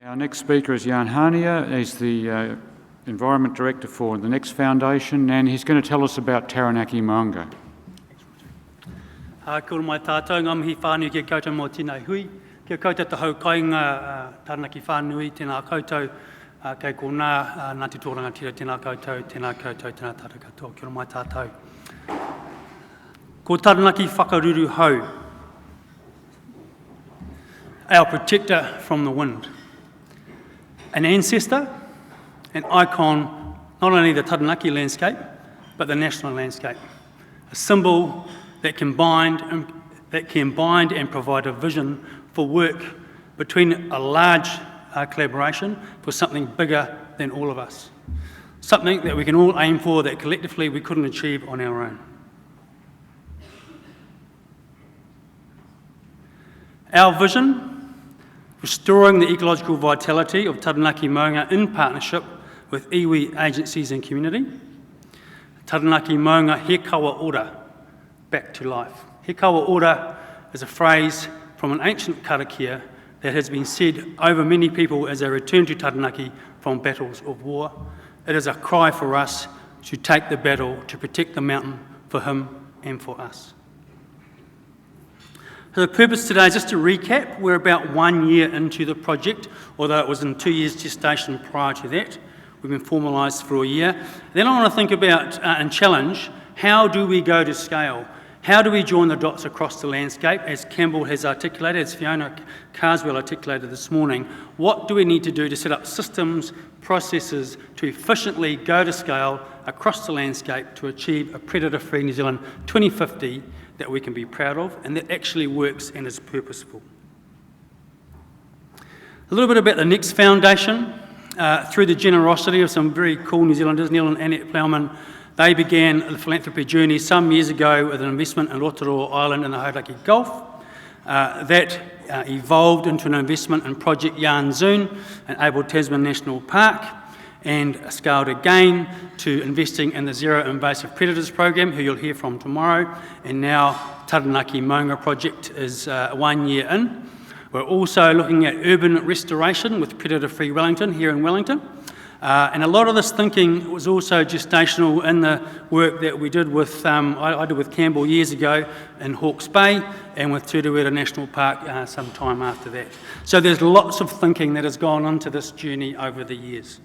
Our next speaker is Hania. He's the Environment Director for the Next Foundation, and he's going to tell us about Taranaki Mounga. Kia ora mai tātou, ngā mihi whānui kia koutou mō tēnei hui. Kia koutou te hau kainga Taranaki whānui, tēnā koutou, kei ko nā, nā te tōranga tira, tēnā koutou, tēnā tātou katoa. Kia ora mai tātou. Ko Taranaki whakaruru hau, our protector from the wind. An ancestor, an icon, not only the Taranaki landscape, but the national landscape. A symbol that can bind and provide a vision for work between a large collaboration for something bigger than all of us. Something that we can all aim for that collectively we couldn't achieve on our own. Our vision: restoring the ecological vitality of Taranaki Mounga in partnership with iwi agencies and community. Taranaki Mounga he kawa ora, back to life. He kawa ora is a phrase from an ancient karakia that has been said over many people as they return to Taranaki from battles of war. It is a cry for us to take the battle to protect the mountain for him and for us. So the purpose today is just to recap. We're about 1 year into the project, although it was in 2 years gestation prior to that. We've been formalised for a year. Then I want to think about and challenge, how do we go to scale? How do we join the dots across the landscape, as Campbell has articulated, as Fiona Carswell articulated this morning? What do we need to do to set up systems, processes to efficiently go to scale across the landscape to achieve a predator-free New Zealand 2050 that we can be proud of and that actually works and is purposeful? A little bit about the Next Foundation. Through the generosity of some very cool New Zealanders, Neil and Annette Plowman, they began the philanthropy journey some years ago with an investment in Rotorua Island in the Hauraki Gulf. That evolved into an investment in Project Yarnzoon in Abel Tasman National Park, and scaled again to investing in the Zero Invasive Predators program, who you'll hear from tomorrow, and now Taranaki Mounga project is 1 year in. We're also looking at urban restoration with predator-free Wellington here in Wellington. And a lot of this thinking was also gestational in the work that we did with, I did with Campbell years ago in Hawke's Bay, and with Turuwera National Park some time after that. So there's lots of thinking that has gone into this journey over the years.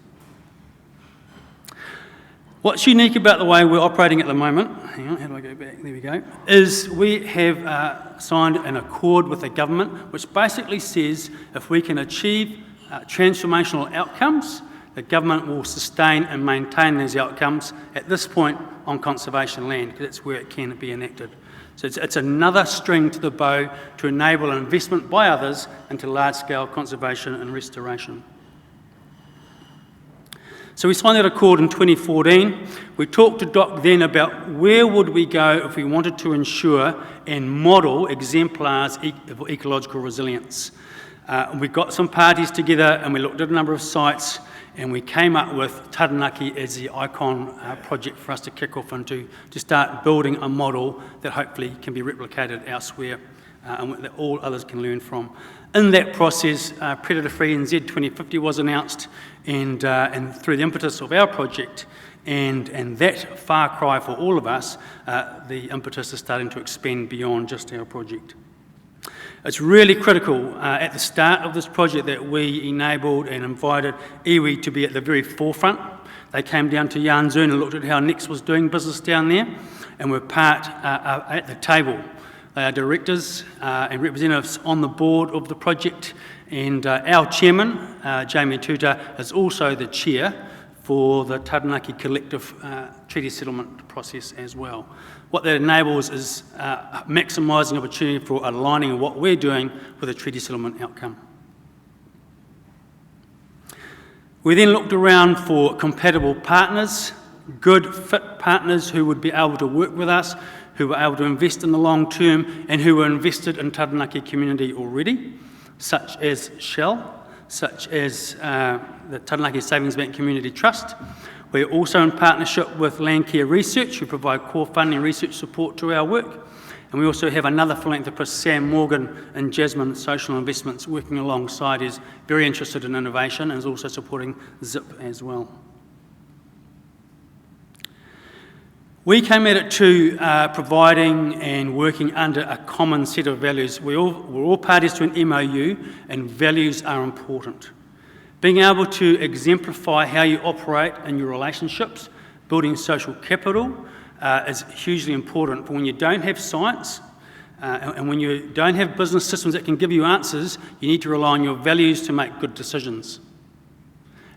What's unique about the way we're operating at the moment, hang on, how do I go back? There we go, is we have signed an accord with the government which basically says if we can achieve transformational outcomes, the government will sustain and maintain these outcomes at this point on conservation land, because that's where it can be enacted. So it's another string to the bow to enable investment by others into large-scale conservation and restoration. So we signed that accord in 2014. We talked to Doc then about where would we go if we wanted to ensure and model exemplars of ecological resilience. We got some parties together and we looked at a number of sites, and we came up with Taranaki as the icon project for us to kick off into, to start building a model that hopefully can be replicated elsewhere and that all others can learn from. In that process, Predator-Free NZ 2050 was announced, and through the impetus of our project and that far cry for all of us, the impetus is starting to expand beyond just our project. It's really critical at the start of this project that we enabled and invited iwi to be at the very forefront. They came down to Yarnzoon and looked at how Next was doing business down there, and were part at the table. They are directors and representatives on the board of the project, and our chairman, Jamie Tuta, is also the chair for the Taranaki Collective treaty settlement process as well. What that enables is maximising opportunity for aligning what we're doing with a treaty settlement outcome. We then looked around for compatible partners, good fit partners who would be able to work with us, who were able to invest in the long term and who were invested in Taranaki community already, such as Shell, such as the Taranaki Savings Bank Community Trust. We're also in partnership with Landcare Research, who provide core funding research support to our work. And we also have another philanthropist, Sam Morgan, in Jasmine Social Investments, working alongside, is very interested in innovation and is also supporting ZIP as well. We came at it to providing and working under a common set of values. We're all parties to an MOU, and values are important. Being able to exemplify how you operate in your relationships, building social capital, is hugely important. But when you don't have science, and when you don't have business systems that can give you answers, you need to rely on your values to make good decisions.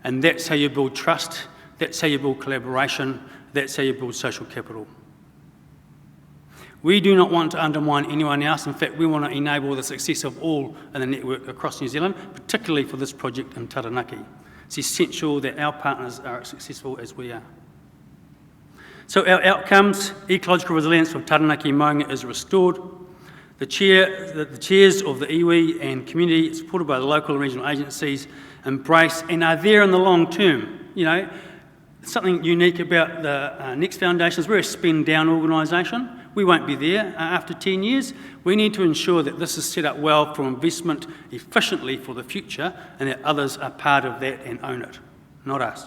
And that's how you build trust, that's how you build collaboration, that's how you build social capital. We do not want to undermine anyone else. In fact, we want to enable the success of all in the network across New Zealand, particularly for this project in Taranaki. It's essential that our partners are as successful as we are. So our outcomes: ecological resilience of Taranaki Mounga is restored. The chairs of the iwi and community, supported by the local and regional agencies, embrace and are there in the long term. You know, something unique about the Next Foundation is we're a spend-down organisation. We won't be there after 10 years. We need to ensure that this is set up well for investment efficiently for the future, and that others are part of that and own it, not us.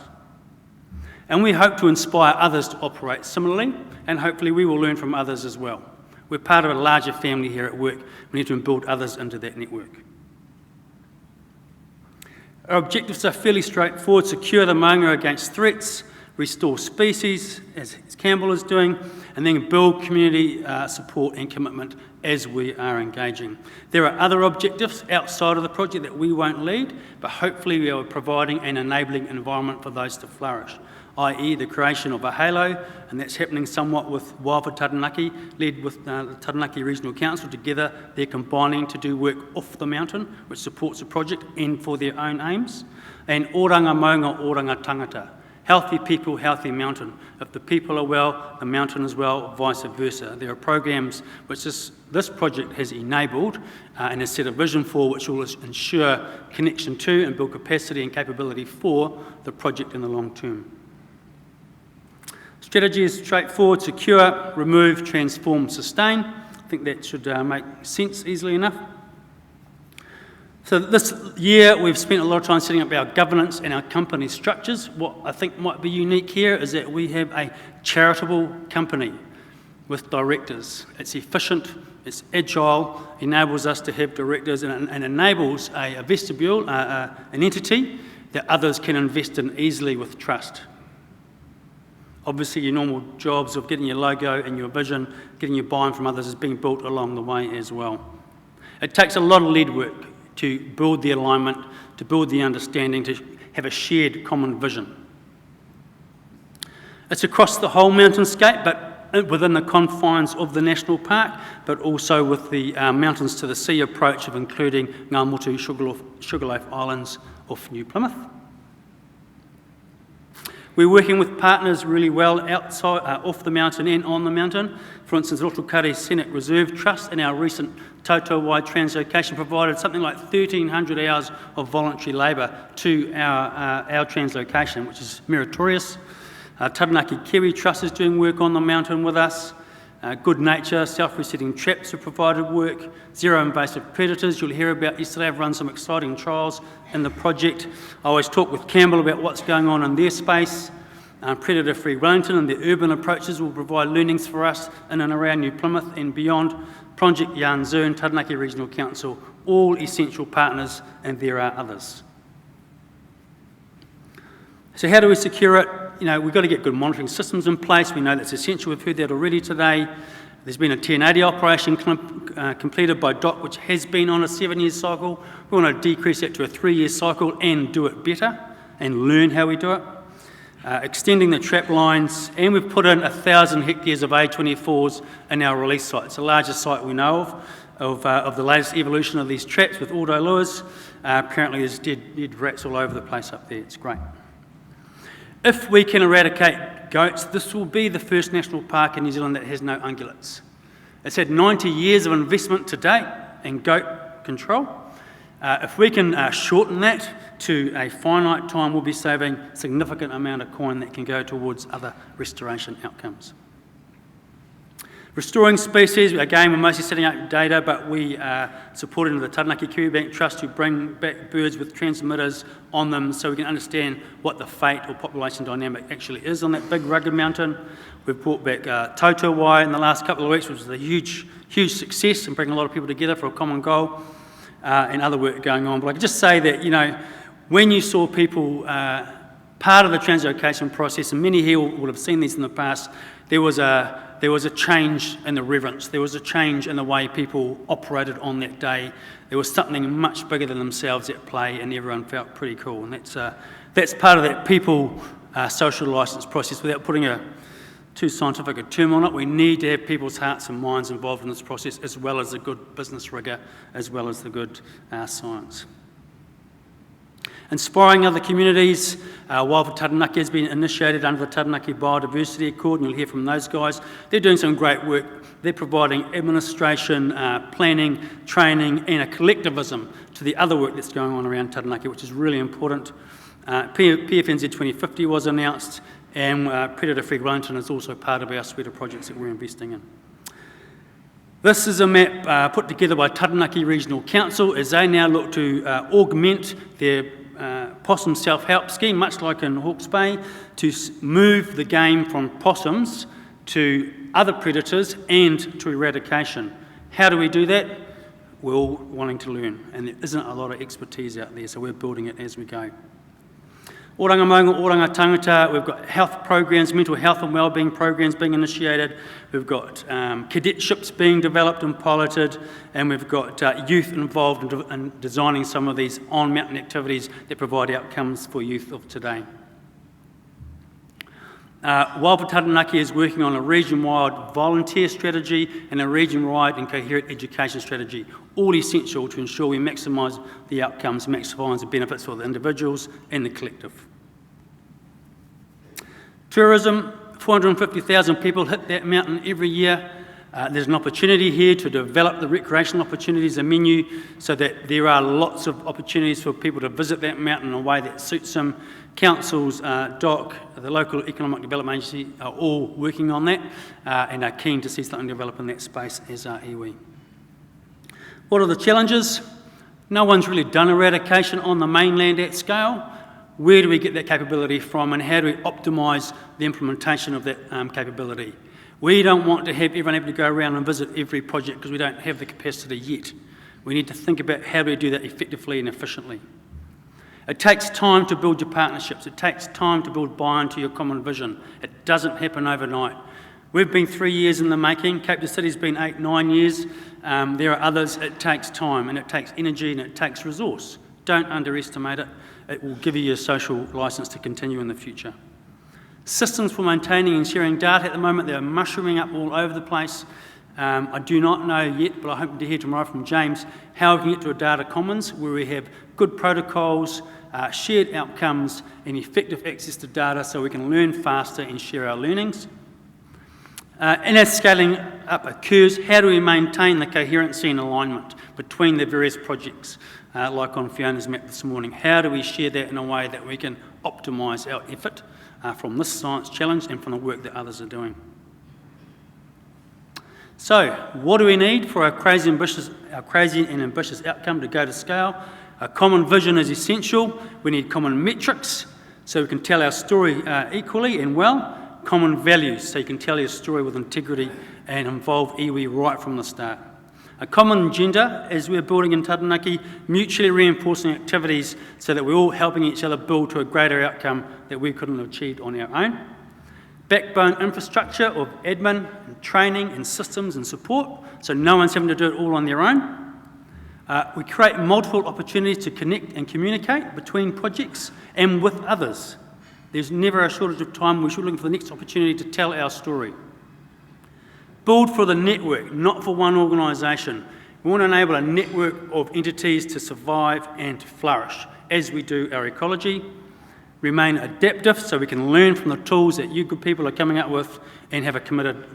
And we hope to inspire others to operate similarly, and hopefully we will learn from others as well. We're part of a larger family here at work. We need to build others into that network. Our objectives are fairly straightforward: secure the Mounga against threats, restore species, as Campbell is doing, and then build community support and commitment as we are engaging. There are other objectives outside of the project that we won't lead, but hopefully we are providing an enabling environment for those to flourish, i.e. the creation of a halo, and that's happening somewhat with Wildfire Taranaki, led with the Taranaki Regional Council. Together they're combining to do work off the mountain, which supports the project and for their own aims. And oranga maunga, oranga tangata. Healthy people, healthy mountain. If the people are well, the mountain is well, vice versa. There are programs which this project has enabled and has set a vision for, which will ensure connection to and build capacity and capability for the project in the long term. Strategy is straightforward: secure, remove, transform, sustain. I think that should make sense easily enough. So this year we've spent a lot of time setting up our governance and our company structures. What I think might be unique here is that we have a charitable company with directors. It's efficient, it's agile, enables us to have directors, and enables a vestibule, an entity that others can invest in easily with trust. Obviously, your normal jobs of getting your logo and your vision, getting your buy-in from others is being built along the way as well. It takes a lot of lead work to build the alignment, to build the understanding, to have a shared common vision. It's across the whole mountainscape, but within the confines of the national park, but also with the mountains to the sea approach of including Ngā Motu, Sugarloaf Islands off New Plymouth. We're working with partners really well outside, off the mountain and on the mountain. For instance, Rotukare Scenic Reserve Trust in our recent Tautau-wide translocation provided something like 1,300 hours of voluntary labour to our translocation, which is meritorious. Taranaki Kiwi Trust is doing work on the mountain with us. Good Nature, self-resetting traps have provided work. Zero invasive predators, you'll hear about yesterday. I've run some exciting trials in the project. I always talk with Campbell about what's going on in their space. Predator-free Wellington and their urban approaches will provide learnings for us in and around New Plymouth and beyond. Project Yarnzoon, Taranaki Regional Council, all essential partners, and there are others. So how do we secure it? You know, we've got to get good monitoring systems in place. We know that's essential. We've heard that already today. There's been a 1080 operation completed by DOC, which has been on a 7-year cycle. We want to decrease that to a 3-year cycle and do it better and learn how we do it. Extending the trap lines, and we've put in 1,000 hectares of A24s in our release site. It's the largest site we know of the latest evolution of these traps with auto lures. Apparently there's dead rats all over the place up there. It's great. If we can eradicate goats, this will be the first national park in New Zealand that has no ungulates. It's had 90 years of investment to date in goat control. If we can shorten that to a finite time, we'll be saving a significant amount of coin that can go towards other restoration outcomes. Restoring species, again, we're mostly setting up data, but we are supporting the Taranaki Kiwi Bank Trust to bring back birds with transmitters on them so we can understand what the fate or population dynamic actually is on that big rugged mountain. We've brought back tautauwai in the last couple of weeks, which was a huge success and bringing a lot of people together for a common goal, and other work going on. But I can just say that, when you saw people part of the translocation process, and many here will have seen these in the past, there was a change in the reverence. There was a change in the way people operated on that day. There was something much bigger than themselves at play, and everyone felt pretty cool. And that's part of that people social licence process. Without putting too scientific a term on it, we need to have people's hearts and minds involved in this process, as well as the good business rigour, as well as the good science. Inspiring other communities, Wild for Taranaki has been initiated under the Taranaki Biodiversity Accord, and you'll hear from those guys. They're doing some great work. They're providing administration, planning, training, and a collectivism to the other work that's going on around Taranaki, which is really important. PFNZ 2050 was announced, and Predator-Free Wellington is also part of our suite of projects that we're investing in. This is a map put together by Taranaki Regional Council as they now look to augment their possum self-help scheme, much like in Hawke's Bay, to move the game from possums to other predators and to eradication. How do we do that? We're all wanting to learn, and there isn't a lot of expertise out there, so we're building it as we go. Oranga Mounga, Oranga Tangata, we've got health programs, mental health and wellbeing programs being initiated, we've got cadetships being developed and piloted, and we've got youth involved in designing some of these on-mountain activities that provide outcomes for youth of today. Wild for Taranaki is working on a region-wide volunteer strategy and a region-wide and coherent education strategy, all essential to ensure we maximise the outcomes, maximise the benefits for the individuals and the collective. Tourism, 450,000 people hit that mountain every year. There's an opportunity here to develop the recreational opportunities and menu so that there are lots of opportunities for people to visit that mountain in a way that suits them. Councils, DOC, the local economic development agency are all working on that and are keen to see something develop in that space, as are iwi. What are the challenges? No one's really done eradication on the mainland at scale. Where do we get that capability from, and how do we optimise the implementation of that capability? We don't want to have everyone able to go around and visit every project because we don't have the capacity yet. We need to think about how do we do that effectively and efficiently. It takes time to build your partnerships. It takes time to build buy-in to your common vision. It doesn't happen overnight. We've been 3 years in the making. Cape to City's been 8, 9 years. There are others. It takes time, and it takes energy, and it takes resource. Don't underestimate it. It will give you a social licence to continue in the future. Systems for maintaining and sharing data at the moment, they're mushrooming up all over the place. I do not know yet, but I hope to hear tomorrow from James how we can get to a data commons where we have good protocols, shared outcomes, and effective access to data so we can learn faster and share our learnings. And as scaling up occurs, how do we maintain the coherency and alignment between the various projects, like on Fiona's map this morning? How do we share that in a way that we can optimise our effort from this science challenge and from the work that others are doing? So, what do we need for our crazy and ambitious outcome to go to scale? A common vision is essential. We need common metrics so we can tell our story equally and well. Common values so you can tell your story with integrity and involve iwi right from the start. A common agenda as we're building in Taranaki, mutually reinforcing activities so that we're all helping each other build to a greater outcome that we couldn't have achieved on our own. Backbone infrastructure of admin and training and systems and support so no one's having to do it all on their own. We create multiple opportunities to connect and communicate between projects and with others. There's never a shortage of time. We should look for the next opportunity to tell our story. Build for the network, not for one organisation. We want to enable a network of entities to survive and to flourish as we do our ecology. Remain adaptive so we can learn from the tools that you good people are coming up with and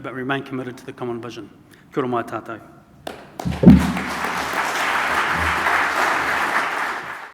remain committed to the common vision. Kia ora mai tātou.